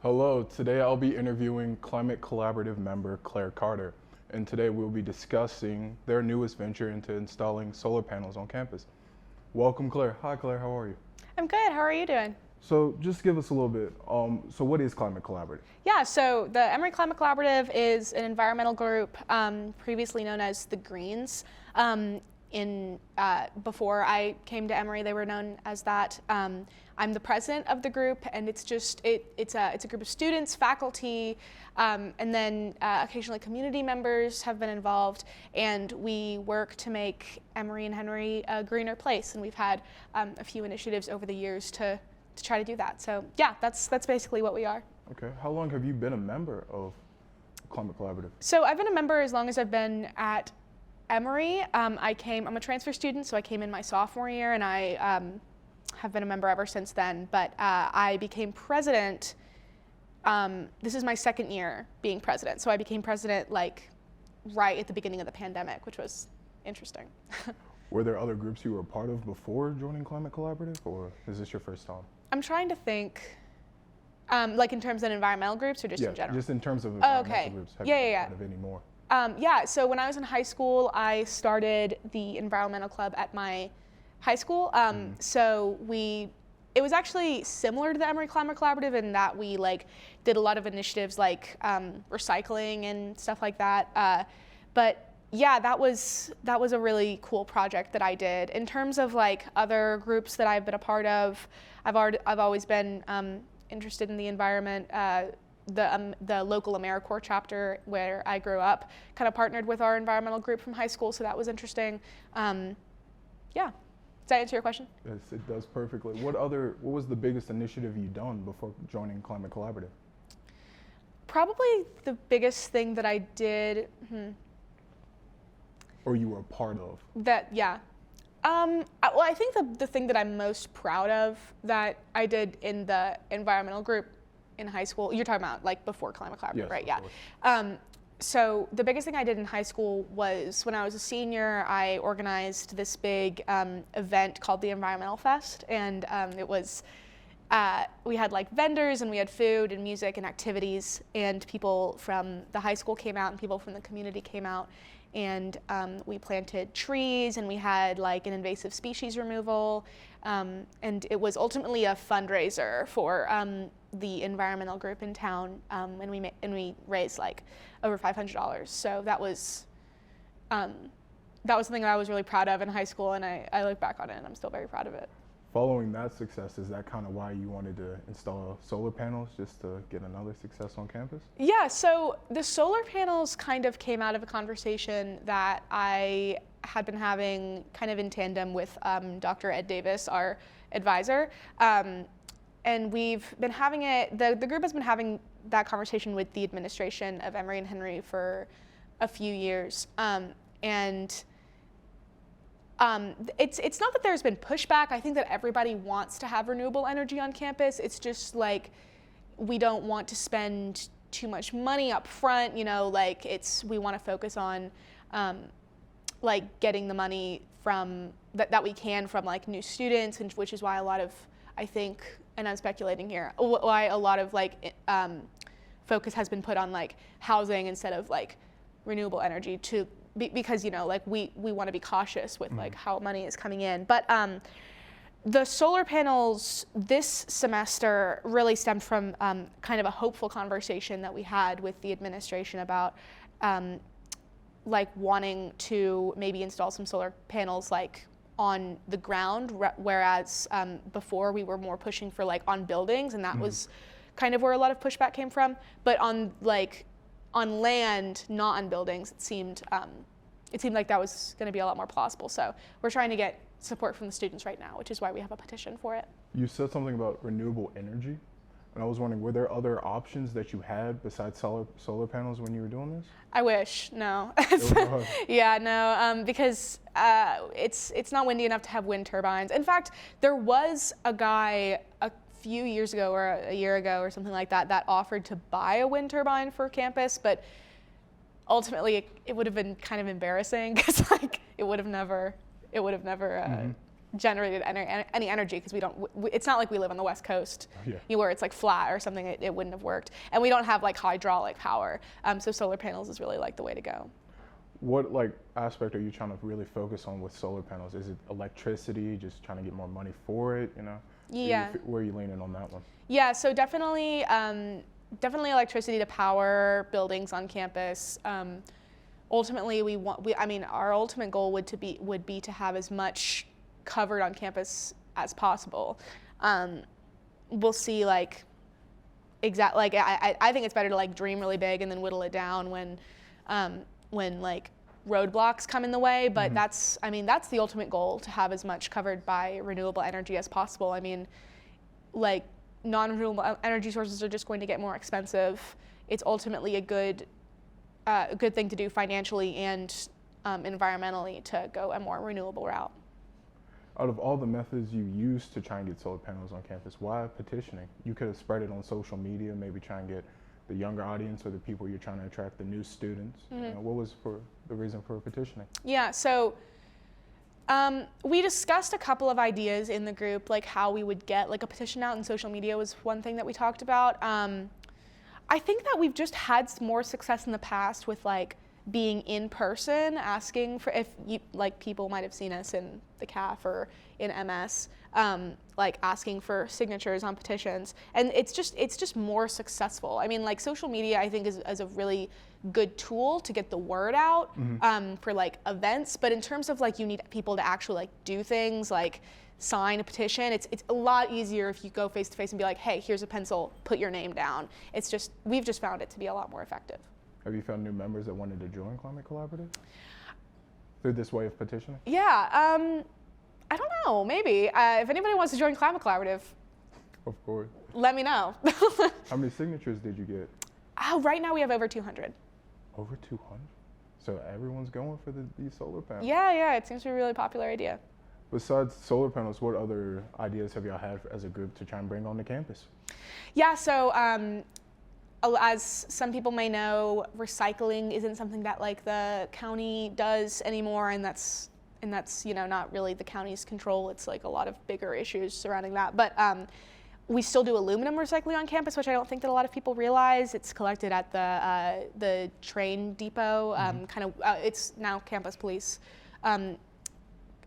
Hello, today I'll be interviewing Climate Collaborative member Clare Carter, and today we'll be discussing their newest venture into installing solar panels on campus. Welcome, Clare. Hi, Clare, how are you? I'm good. How are you doing? So just give us a little bit, so what is Climate Collaborative? Yeah, so the Emory Climate Collaborative is an environmental group previously known as the Greens. Before I came to Emory, they were known as that. I'm the president of the group, and it's a group of students, faculty, and then occasionally community members have been involved, and we work to make Emory and Henry a greener place. And we've had a few initiatives over the years to try to do that. So yeah, that's basically what we are. Okay, how long have you been a member of Climate Collaborative? So I've been a member as long as I've been at Emory. I'm a transfer student, so I came in my sophomore year, and I have been a member ever since then. But I became president. This is my second year being president, so I became president like right at the beginning of the pandemic, which was interesting. Were there other groups you were a part of before joining Climate Collaborative, or is this your first time? I'm trying to think, like in terms of environmental groups or just in general? Just in terms of environmental groups. Have you been part of any more? Yeah, so when I was in high school, I started the environmental club at my high school. So it was actually similar to the Emory Climate Collaborative in that we did a lot of initiatives like recycling and stuff like that. But yeah, that was a really cool project that I did. In terms of other groups that I've been a part of, I've always been interested in the environment. The local AmeriCorps chapter where I grew up kind of partnered with our environmental group from high school, so that was interesting. Yeah, does that answer your question? Yes, it does perfectly. What was the biggest initiative you done before joining Climate Collaborative? Probably the biggest thing that I did. Or you were a part of? Well, I think the thing that I'm most proud of that I did in the environmental group in high school, you're talking about before Climate Collaborative, yes, right? Yeah. So the biggest thing I did in high school was when I was a senior, I organized this big event called the Environmental Fest, and it was we had vendors, and we had food and music and activities, and people from the high school came out and people from the community came out, and we planted trees, and we had an invasive species removal, and it was ultimately a fundraiser for the environmental group in town, and we raised over $500. So that was something that I was really proud of in high school, and I look back on it and I'm still very proud of it. Following that success, is that kind of why you wanted to install solar panels, just to get another success on campus? Yeah, so the solar panels kind of came out of a conversation that I had been having kind of in tandem with Dr. Ed Davis, our advisor. And we've been having it, the group has been having that conversation with the administration of Emory and Henry for a few years. It's not that there's been pushback. I think that everybody wants to have renewable energy on campus. It's just we don't want to spend too much money up front. We want to focus on getting the money from that we can from new students, and which is why a lot of, I think, and I'm speculating here, why a lot of focus has been put on housing instead of renewable energy because we want to be cautious with how money is coming in. But the solar panels this semester really stemmed from kind of a hopeful conversation that we had with the administration about wanting to maybe install some solar panels on the ground, whereas before we were more pushing for on buildings, and that was kind of where a lot of pushback came from. But on land, not on buildings, it seemed like that was going to be a lot more plausible. So we're trying to get support from the students right now, which is why we have a petition for it. You said something about renewable energy, and I was wondering, were there other options that you had besides solar panels when you were doing this? I wish, no. Yeah, no, because it's not windy enough to have wind turbines. In fact, there was a guy a few years ago or a year ago or something like that offered to buy a wind turbine for campus, but ultimately it would have been kind of embarrassing because it would have never generated any energy because we don't. It's not like we live on the West Coast, where it's like flat or something. It wouldn't have worked, and we don't have like hydraulic power. So solar panels is really like the way to go. What like aspect are you trying to really focus on with solar panels? Is it electricity, just trying to get more money for it, you know? Yeah. Where are you leaning on that one? Yeah, so definitely electricity to power buildings on campus. Ultimately, our ultimate goal would be to have as much covered on campus as possible. We'll see I think it's better to like dream really big and then whittle it down when like roadblocks come in the way, but that's the ultimate goal, to have as much covered by renewable energy as possible. I mean, like non-renewable energy sources are just going to get more expensive. It's ultimately a good thing to do financially and environmentally to go a more renewable route. Out of all the methods you use to try and get solar panels on campus, why petitioning? You could have spread it on social media, maybe try and get the younger audience or the people you're trying to attract, the new students. You know, what was the reason for petitioning? Yeah, so we discussed a couple of ideas in the group, like how we would get like a petition out, and social media was one thing that we talked about. I think that we've just had more success in the past with like being in person, asking for, if you, like people might have seen us in the CAF or in MS, like asking for signatures on petitions, and it's just more successful. I mean, like social media, I think is a really good tool to get the word out for like events, but in terms of like you need people to actually like do things like sign a petition, it's a lot easier if you go face to face and be like, hey, here's a pencil, put your name down. We've just found it to be a lot more effective. Have you found new members that wanted to join Climate Collaborative through this way of petitioning? Yeah, I don't know, maybe. If anybody wants to join Climate Collaborative, of course, let me know. How many signatures did you get? Right now we have over 200. Over 200? So everyone's going for these solar panels? Yeah, it seems to be a really popular idea. Besides solar panels, what other ideas have y'all had as a group to try and bring on the campus? Yeah, so as some people may know, recycling isn't something that like the county does anymore, and that's not really the county's control. It's like a lot of bigger issues surrounding that. But we still do aluminum recycling on campus, which I don't think that a lot of people realize. It's collected at the train depot, it's now Campus Police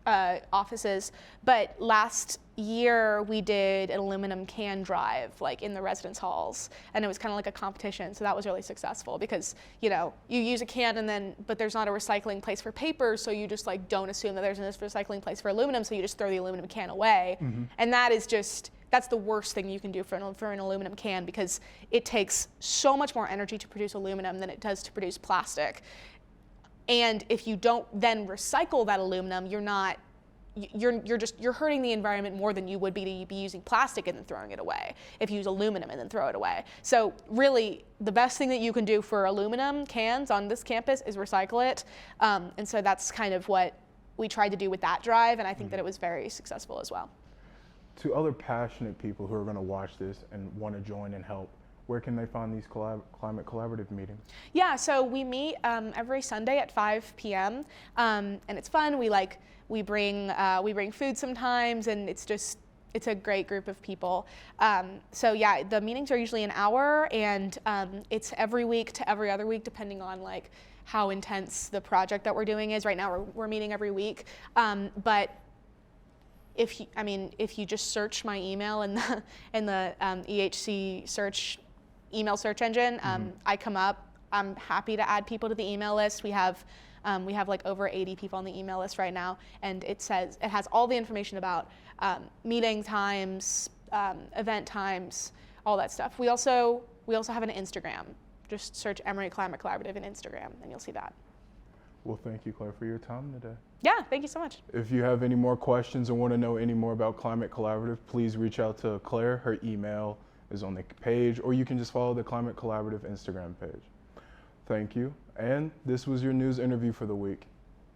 offices. But last year we did an aluminum can drive like in the residence halls, and it was kind of like a competition, so that was really successful because you use a can but there's not a recycling place for paper, so you just like don't assume that there's a recycling place for aluminum, so you just throw the aluminum can away. And that's the worst thing you can do for an aluminum can, because it takes so much more energy to produce aluminum than it does to produce plastic. And if you don't then recycle that aluminum, you're hurting the environment more than you would be to be using plastic and then throwing it away if you use aluminum and then throw it away. So really, the best thing that you can do for aluminum cans on this campus is recycle it. And so that's kind of what we tried to do with that drive, and I think that it was very successful as well. To other passionate people who are going to watch this and want to join and help, where can they find these Climate Collaborative meetings? Yeah, so we meet every Sunday at 5 p.m. And it's fun. We bring food sometimes, and it's a great group of people. So yeah, the meetings are usually an hour, and it's every week to every other week, depending on like how intense the project that we're doing is. Right now we're meeting every week, but if you just search my email in the EHC email search engine, I come up. I'm happy to add people to the email list. We have like over 80 people on the email list right now, and it has all the information about meeting times, event times, all that stuff. We also have an Instagram. Just search Emory Climate Collaborative in Instagram, and you'll see that. Well, thank you, Claire, for your time today. Yeah, thank you so much. If you have any more questions or want to know any more about Climate Collaborative, please reach out to Claire. Her email is on the page, or you can just follow the Climate Collaborative Instagram page. Thank you. And this was your news interview for the week.